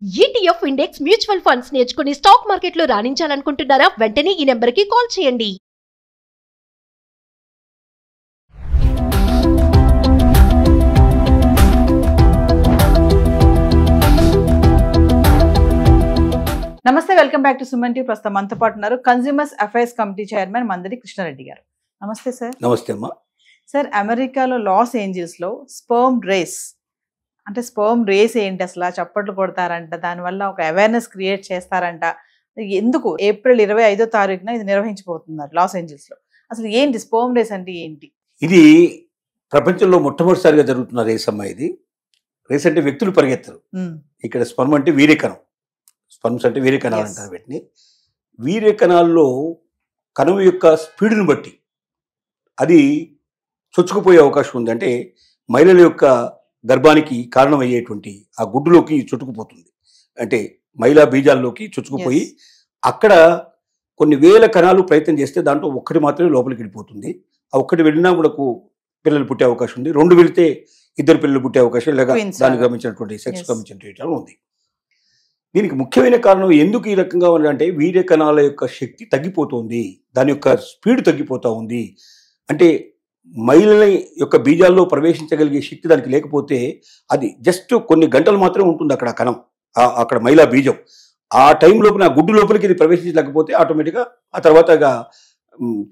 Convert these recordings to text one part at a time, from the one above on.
ETF index mutual funds నేర్చుకుని stock మార్కెట్లో రాణించాలనుకుంటున్నారా? వెంటనే ఈ నెంబర్కి కాల్ చేయండి. నమస్తే, welcome back to Suman TV. ప్రస్తుతం మనతో పాటు ఉన్నారు consumers affairs committee chairman Mandadi Krishna Reddy గారు. నమస్తే సార్. నమస్తే అమ్మా. సార్, అమెరికాలో లాస్ ఏంజల్స్ లో స్పర్మ్ రేస్ ఏంటి అసలు? చప్పట్లు కొడతారంట, దానివల్ల ఒక అవేర్నెస్ క్రియేట్ చేస్తారంట. ఎందుకు ఏప్రిల్ 25వ తారీఖున ఇది నిర్వహించబోతున్నారు లాస్ ఏంజల్స్ లో? అసలు ఏంటి స్పర్మ్ రేస్ అంటే ఏంటి? ఇది ప్రపంచంలో మొట్టమొదటిసారిగా జరుగుతున్న రేస్ అమ్మా. ఇది రేస్ అంటే వ్యక్తులు పరిగెత్తరు. ఇక్కడ స్పర్మ్ అంటే వీర్యకణం. స్పర్మ్స్ అంటే వీర్యకణాలు అంటారు వీటిని. వీర్యకణాల్లో కణం యొక్క స్పీడ్ని బట్టి అది చొచ్చుకుపోయే అవకాశం ఉంది. అంటే మహిళల యొక్క గర్భానికి కారణమయ్యేటువంటి ఆ గుడ్డులోకి చుట్టుకుపోతుంది. అంటే మహిళా బీజాల్లోకి చొచ్చుకుపోయి అక్కడ కొన్ని వేల కణాలు ప్రయత్నం చేస్తే దాంట్లో ఒక్కటి మాత్రమే లోపలికి వెళ్ళిపోతుంది. ఆ ఒక్కటి వెళ్ళినా కూడా పిల్లలు పుట్టే అవకాశం ఉంది. రెండు వెళితే ఇద్దరు పిల్లలు పుట్టే అవకాశం, లేక దానికి గమనించినటువంటి సెక్స్ గమనించినటువంటి ఉంది. దీనికి ముఖ్యమైన కారణం ఎందుకు ఈ రకంగా ఉందంటే వీర్య కణాల యొక్క శక్తి తగ్గిపోతుంది, దాని యొక్క స్పీడ్ తగ్గిపోతూ ఉంది. అంటే మహిళల యొక్క బీజాల్లో ప్రవేశించగలిగే శక్తి దానికి లేకపోతే అది జస్ట్ కొన్ని గంటలు మాత్రమే ఉంటుంది అక్కడ కణం, అక్కడ మహిళా బీజం. ఆ టైం లోపల ఆ గుడ్డు లోపలికి ఇది ప్రవేశించలేకపోతే ఆటోమేటిక్గా ఆ తర్వాత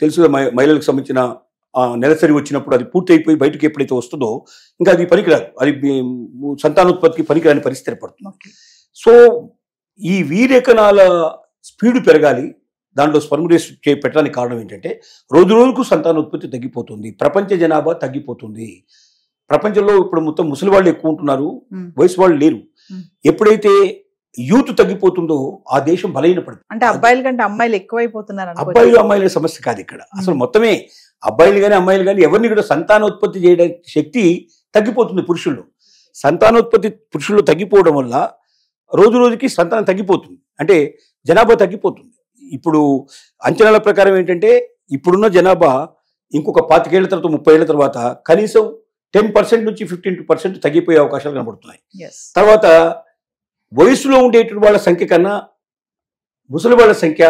తెలుసుగా మహిళలకు సంబంధించిన నెలసరి వచ్చినప్పుడు అది పూర్తి అయిపోయి బయటకు ఎప్పుడైతే వస్తుందో ఇంకా అది పనికిరాదు, అది సంతానోత్పత్తికి పనికిరాని పరిస్థితి ఏర్పడుతుంది. సో ఈ వీర్యకణాల స్పీడ్ పెరగాలి, దాంట్లో స్పర్మ్ రేస్ పెట్టడానికి కారణం ఏంటంటే రోజు రోజుకు సంతానోత్పత్తి తగ్గిపోతుంది, ప్రపంచ జనాభా తగ్గిపోతుంది. ప్రపంచంలో ఇప్పుడు మొత్తం ముసలి వాళ్ళు ఎక్కువ ఉంటున్నారు, వయసు వాళ్ళు లేరు. ఎప్పుడైతే యూత్ తగ్గిపోతుందో ఆ దేశం బలహీనపడుతుంది. అంటే అబ్బాయిల కంటే అమ్మాయిలు ఎక్కువైపోతున్నారు. అబ్బాయిలు అమ్మాయిల సమస్య కాదు ఇక్కడ అసలు, మొత్తమే అబ్బాయిలు కానీ అమ్మాయిలు కానీ ఎవరిని కూడా సంతానోత్పత్తి చేయడానికి శక్తి తగ్గిపోతుంది పురుషుల్లో. సంతానోత్పత్తి పురుషుల్లో తగ్గిపోవడం వల్ల రోజు రోజుకి సంతానం తగ్గిపోతుంది, అంటే జనాభా తగ్గిపోతుంది. ఇప్పుడు అంచనాల ప్రకారం ఏంటంటే ఇప్పుడున్న జనాభా ఇంకొక 25 ఏళ్ల తర్వాత 30 ఏళ్ల తర్వాత కనీసం 10% నుంచి 15% తగ్గిపోయే అవకాశాలు కనబడుతున్నాయి. తర్వాత వయసులో ఉండేటువంటి వాళ్ళ సంఖ్య కన్నా ముసలి వాళ్ళ సంఖ్య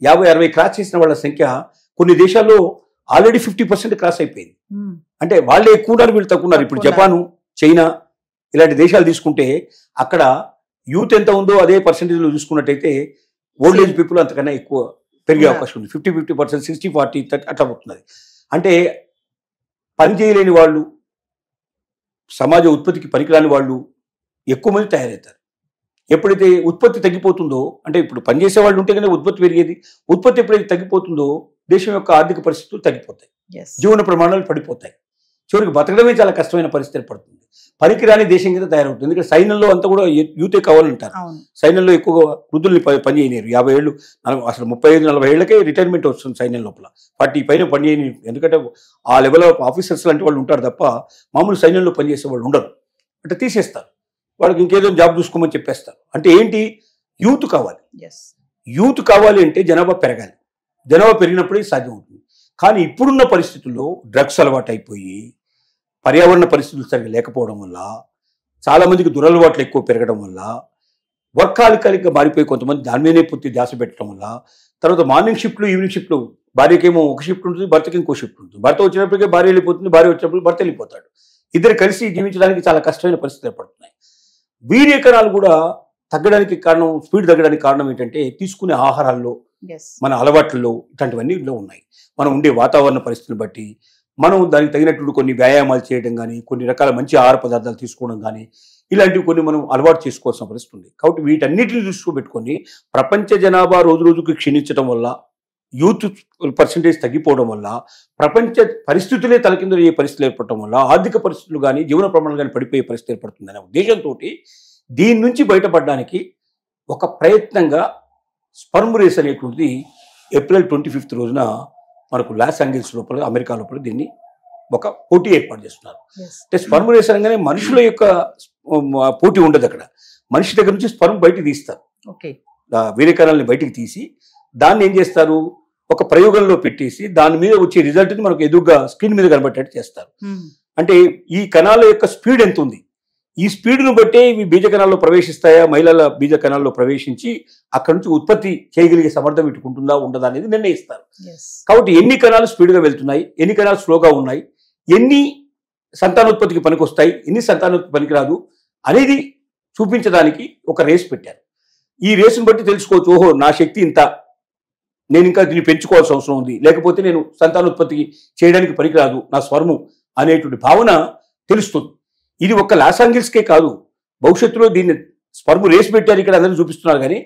50-60 క్రాస్ చేసిన వాళ్ళ సంఖ్య కొన్ని దేశాల్లో ఆల్రెడీ 50% క్రాస్ అయిపోయింది. అంటే వాళ్ళే ఎక్కువ ఉన్నారు, వీళ్ళు తక్కువ ఉన్నారు. ఇప్పుడు జపాను, చైనా ఇలాంటి దేశాలు తీసుకుంటే అక్కడ యూత్ ఎంత ఉందో అదే పర్సెంటేజ్లో చూసుకున్నట్టయితే ఓల్డ్ ఏజ్ పీపుల్ అంతకన్నా ఎక్కువ పెరిగే అవకాశం ఉంది. 50% 60-40 అట్లా పోతున్నది. అంటే పని చేయలేని వాళ్ళు, సమాజ ఉత్పత్తికి పనికిరాని వాళ్ళు ఎక్కువ మంది తయారవుతారు. ఎప్పుడైతే ఉత్పత్తి తగ్గిపోతుందో, అంటే ఇప్పుడు పనిచేసే వాళ్ళు ఉంటే కనుక ఉత్పత్తి పెరిగేది, ఉత్పత్తి ఎప్పుడైతే తగ్గిపోతుందో దేశం యొక్క ఆర్థిక పరిస్థితులు తగ్గిపోతాయి, జీవన ప్రమాణాలు పడిపోతాయి. చివరికి బతకడమే చాలా కష్టమైన పరిస్థితి ఏర్పడుతుంది. పనికిరాని దేశం కింద తయారవుతుంది. ఎందుకంటే సైన్యంలో అంతా కూడా యూతే కావాలంటారు. సైన్యంలో ఎక్కువగా వృద్ధుల్ని పని చేయలేరు. 50 ఏళ్ళు, అసలు 35-40 ఏళ్లకే రిటైర్మెంట్ వస్తుంది సైన్యం లోపల. 40 పైన పని చేయని, ఎందుకంటే ఆ లెవెల్ ఆఫ్ ఆఫీసర్స్ లాంటి వాళ్ళు ఉంటారు తప్ప మామూలు సైన్యంలో పనిచేసే వాళ్ళు ఉండరు. అంటే తీసేస్తారు, వాళ్ళకి ఇంకేదో జాబ్ చూసుకోమని చెప్పేస్తారు. అంటే ఏంటి, యూత్ కావాలి. యూత్ కావాలి అంటే జనాభా పెరగాలి. జనాభా పెరిగినప్పుడే సాధ్యం అవుతుంది. కానీ ఇప్పుడున్న పరిస్థితుల్లో డ్రగ్స్ అలవాటు అయిపోయి పర్యావరణ పరిస్థితులు సరిగ్గా లేకపోవడం వల్ల, చాలామందికి దురలవాట్లు ఎక్కువ పెరగడం వల్ల, వర్కాలికగా మారిపోయి కొంతమంది దాని మీదనే పూర్తి ధ్యాస పెట్టడం వల్ల, తర్వాత మార్నింగ్ షిఫ్ట్లు, ఈవినింగ్ షిఫ్ట్లు, భార్యకేమో ఒక షిఫ్ట్ ఉంటుంది, భర్తకి ఇంకో షిఫ్ట్ ఉంటుంది. భర్త వచ్చినప్పటికే భార్య వెళ్ళిపోతుంది, భార్య వచ్చినప్పుడు భర్త వెళ్ళిపోతాడు. ఇద్దరు కలిసి జీవించడానికి చాలా కష్టమైన పరిస్థితులు ఏర్పడుతున్నాయి. వీర్యకణాలు కూడా తగ్గడానికి కారణం, స్పీడ్ తగ్గడానికి కారణం ఏంటంటే తీసుకునే ఆహారాల్లో, మన అలవాట్లలో ఇట్లాంటివన్నీ ఉన్నాయి. మనం ఉండే వాతావరణ పరిస్థితిని బట్టి మనం దానికి తగినటువంటి కొన్ని వ్యాయామాలు చేయడం కానీ, కొన్ని రకాల మంచి ఆహార పదార్థాలు తీసుకోవడం కానీ, ఇలాంటివి కొన్ని మనం అలవాటు చేసుకోవాల్సిన పరిస్థితి ఉంది. కాబట్టి వీటన్నిటిని దృష్టిలో పెట్టుకొని ప్రపంచ జనాభా రోజు రోజుకి క్షీణించడం వల్ల, యూత్ పర్సంటేజ్ తగ్గిపోవడం వల్ల, ప్రపంచ పరిస్థితులే తలకిందులయ్యే పరిస్థితులు ఏర్పడటం వల్ల, ఆర్థిక పరిస్థితులు కానీ జీవన ప్రమాణాలు కానీ పడిపోయే పరిస్థితి ఏర్పడుతుందనే ఉద్దేశంతో దీని నుంచి బయటపడడానికి ఒక ప్రయత్నంగా స్పర్మ్ రేస్ అనేటువంటిది ఏప్రిల్ 25 రోజున మనకు లాస్ ఏంజల్స్ లోపల, అమెరికా లోపల దీన్ని ఒక పోటీ ఏర్పాటు చేస్తున్నారు. అంటే స్పర్మ్ రేస్ అనగానే మనుషుల యొక్క పోటీ ఉండదు అక్కడ. మనిషి దగ్గర నుంచి స్పర్మ్ బయటికి తీస్తారు, వీర్యకణాలని బయటికి తీసి దాన్ని ఏం చేస్తారు, ఒక ప్రయోగంలో పెట్టేసి దాని మీద వచ్చే రిజల్ట్ని మనకు ఎదురుగా స్క్రీన్ మీద కనబట్టేట్టు చేస్తారు. అంటే ఈ కణాల యొక్క స్పీడ్ ఎంత ఉంది, ఈ స్పీడ్ను బట్టే ఇవి బీజకణాల్లో ప్రవేశిస్తాయా, మహిళల బీజకణాల్లో ప్రవేశించి అక్కడి నుంచి ఉత్పత్తి చేయగలిగే సమర్థం ఇటుకుంటుందా ఉండదా అనేది నిర్ణయిస్తారు. కాబట్టి ఎన్ని కణాలు స్పీడ్గా వెళ్తున్నాయి, ఎన్ని కణాలు స్లోగా ఉన్నాయి, ఎన్ని సంతానోత్పత్తికి పనికొస్తాయి, ఎన్ని సంతానోత్పత్తి పనికిరాదు అనేది చూపించడానికి ఒక రేస్ పెట్టారు. ఈ రేసును బట్టి తెలుసుకోవచ్చు, ఓహో నా శక్తి ఇంత, నేను ఇంకా దీన్ని పెంచుకోవాల్సిన అవసరం ఉంది, లేకపోతే నేను సంతానోత్పత్తికి చేయడానికి పనికిరాదు నా స్వర్ము అనేటువంటి భావన తెలుస్తుంది. ఇది ఒక్క లాస్ ఏంజల్స్కే కాదు, భవిష్యత్తులో దీన్ని స్పర్మ్ రేస్ పెట్టారు ఇక్కడ అందరూ చూపిస్తున్నారు. కానీ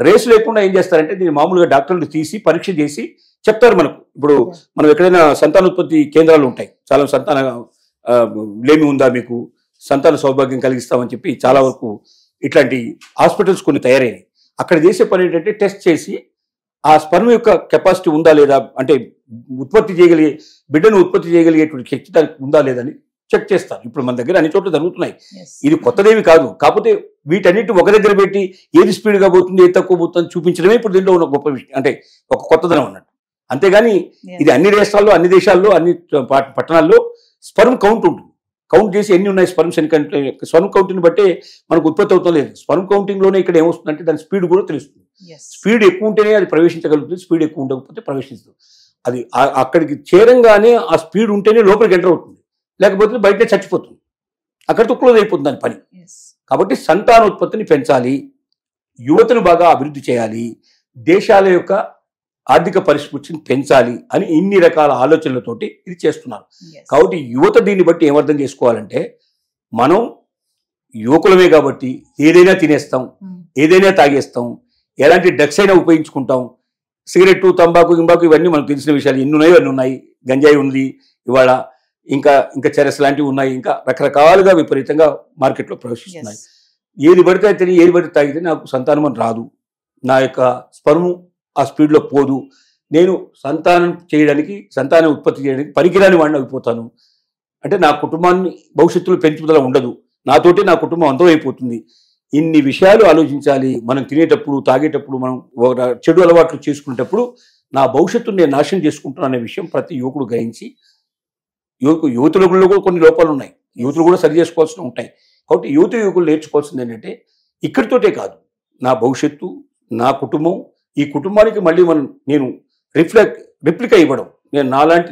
రేసు లేకుండా ఏం చేస్తారంటే దీన్ని మామూలుగా డాక్టర్లు తీసి పరీక్ష చేసి చెప్తారు మనకు. ఇప్పుడు మనం ఎక్కడైనా సంతానోత్పత్తి కేంద్రాలు ఉంటాయి, చాలా సంతాన లేమి ఉందా మీకు, సంతాన సౌభాగ్యం కలిగిస్తామని చెప్పి చాలా వరకు ఇట్లాంటి హాస్పిటల్స్ కొన్ని తయారయ్యాయి. అక్కడ చేసే పని ఏంటంటే టెస్ట్ చేసి ఆ స్పర్మ్ యొక్క కెపాసిటీ ఉందా లేదా, అంటే ఉత్పత్తి చేయగలిగే బిడ్డను ఉత్పత్తి చేయగలిగేటువంటి శక్తి దానికి ఉందా లేదని చెక్ చేస్తారు. ఇప్పుడు మన దగ్గర అన్ని చోట్ల జరుగుతున్నాయి. ఇది కొత్తదేమి కాదు. కాకపోతే వీటన్నిటి ఒక దగ్గర పెట్టి ఏది స్పీడ్గా పోతుంది, ఏది తక్కువ పోతుంది చూపించడమే ఇప్పుడు దీంట్లో ఉన్న గొప్ప విషయం, అంటే ఒక కొత్తదనం అన్నట్టు. అంతేగాని ఇది అన్ని రాష్ట్రాల్లో, అన్ని దేశాల్లో, అన్ని పట్టణాల్లో స్పర్మ్ కౌంట్ ఉంటుంది. కౌంట్ చేసి ఎన్ని ఉన్నాయి స్పర్మ్స్, స్పర్మ్ కౌంట్ని బట్టే మనకు ఉత్పత్తి అవుతుంది లేదు. స్పర్మ్ కౌంటింగ్లోనే ఇక్కడ ఏమొస్తుందంటే దాని స్పీడ్ కూడా తెలుస్తుంది. స్పీడ్ ఎక్కువ ఉంటేనే అది ప్రవేశించగలుగుతుంది, స్పీడ్ ఎక్కువ ఉండకపోతే ప్రవేశిస్తుంది. అది అక్కడికి చేరంగానే ఆ స్పీడ్ ఉంటేనే లోపలికి ఎంటర్ అవుతుంది, లేకపోతే బయటే చచ్చిపోతుంది, అక్కడితో క్లోజ్ అయిపోతుంది దాని పని. కాబట్టి సంతానోత్పత్తిని పెంచాలి, యువతను బాగా అభివృద్ధి చేయాలి, దేశాల యొక్క ఆర్థిక పరిస్థితిని పెంచాలి అని ఇన్ని రకాల ఆలోచనలతోటి ఇది చేస్తున్నారు. కాబట్టి యువత దీన్ని బట్టి ఏమర్థం చేసుకోవాలంటే, మనం యువకులమే కాబట్టి ఏదైనా తినేస్తాం, ఏదైనా తాగేస్తాం, ఎలాంటి డ్రగ్స్ అయినా ఉపయోగించుకుంటాం. సిగరెట్టు, తంబాకు, గింబాకు ఇవన్నీ మనకు తెలిసిన విషయాలు. ఎన్ని ఉన్నాయో అన్ని ఉన్నాయి. గంజాయి ఉంది ఇవాళ, ఇంకా చెరస్ లాంటివి ఉన్నాయి, ఇంకా రకరకాలుగా విపరీతంగా మార్కెట్లో ప్రవేశిస్తున్నాయి. ఏది పడితే తిని, ఏది పడితే తాగితే నాకు సంతానం అని రాదు, నా యొక్క స్పర్ము ఆ స్పీడ్లో పోదు, నేను సంతానం ఉత్పత్తి చేయడానికి పనికిరాని వాడిని అయిపోతాను, అంటే నా కుటుంబాన్ని భవిష్యత్తులో పెంచుదల ఉండదు, నాతోటి నా కుటుంబం అంతమైపోతుంది. ఇన్ని విషయాలు ఆలోచించాలి. మనం తినేటప్పుడు, తాగేటప్పుడు, మనం చెడు అలవాట్లు చేసుకునేటప్పుడు నా భవిష్యత్తును నేను నాశనం చేసుకుంటున్నాను అనే విషయం ప్రతి యువకుడు గ్రహించి, యువతులలో కూడా కొన్ని లోపాలు ఉన్నాయి, యువతులు కూడా సరి చేసుకోవాల్సి ఉంటాయి. కాబట్టి యువకులు నేర్చుకోవాల్సింది ఏంటంటే, ఇక్కడితోటే కాదు, నా భవిష్యత్తు, నా కుటుంబం, ఈ కుటుంబానికి మళ్ళీ నేను రిప్లికా ఇవ్వడం. నేను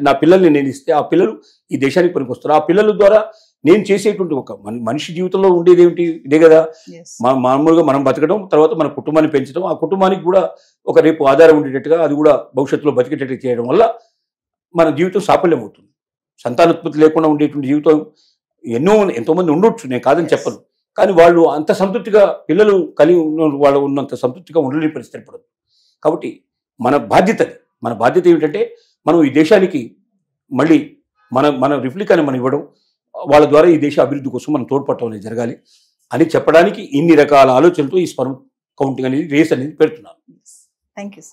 నా పిల్లల్ని నేను ఇస్తే ఆ పిల్లలు ఈ దేశానికి పనికొస్తారు. ఆ పిల్లల ద్వారా నేను చేసేటువంటి ఒక మనిషి జీవితంలో ఉండేది ఏమిటి, ఇదే కదా. మామూలుగా మనం బతకడం, తర్వాత మన కుటుంబాన్ని పెంచడం, ఆ కుటుంబానికి కూడా ఒక రేపు ఆధారం ఉండేటట్టుగా, అది కూడా భవిష్యత్తులో బతికేటట్టు చేయడం వల్ల మన జీవితం సాఫల్యం అవుతుంది. సంతానోత్పత్తి లేకుండా ఉండేటువంటి జీవితం ఎంతోమంది ఉండొచ్చు, నేను కాదని చెప్పను. కానీ వాళ్ళు అంత సంతృప్తిగా, పిల్లలు కలిగి వాళ్ళు ఉన్నంత సంతృప్తిగా ఉండలేని పరిస్థితి ఏర్పడదు. కాబట్టి మన బాధ్యత ఏమిటంటే, మనం ఈ దేశానికి మళ్ళీ మన రిప్లికాని మనం ఇవ్వడం, వాళ్ళ ద్వారా ఈ దేశ అభివృద్ధి కోసం మనం తోడ్పడటం అనేది జరగాలి అని చెప్పడానికి ఇన్ని రకాల ఆలోచనలతో ఈ స్పర్మ్ కౌంటింగ్ అనేది, రేస్ అనేది పెడుతున్నాను. Thank you.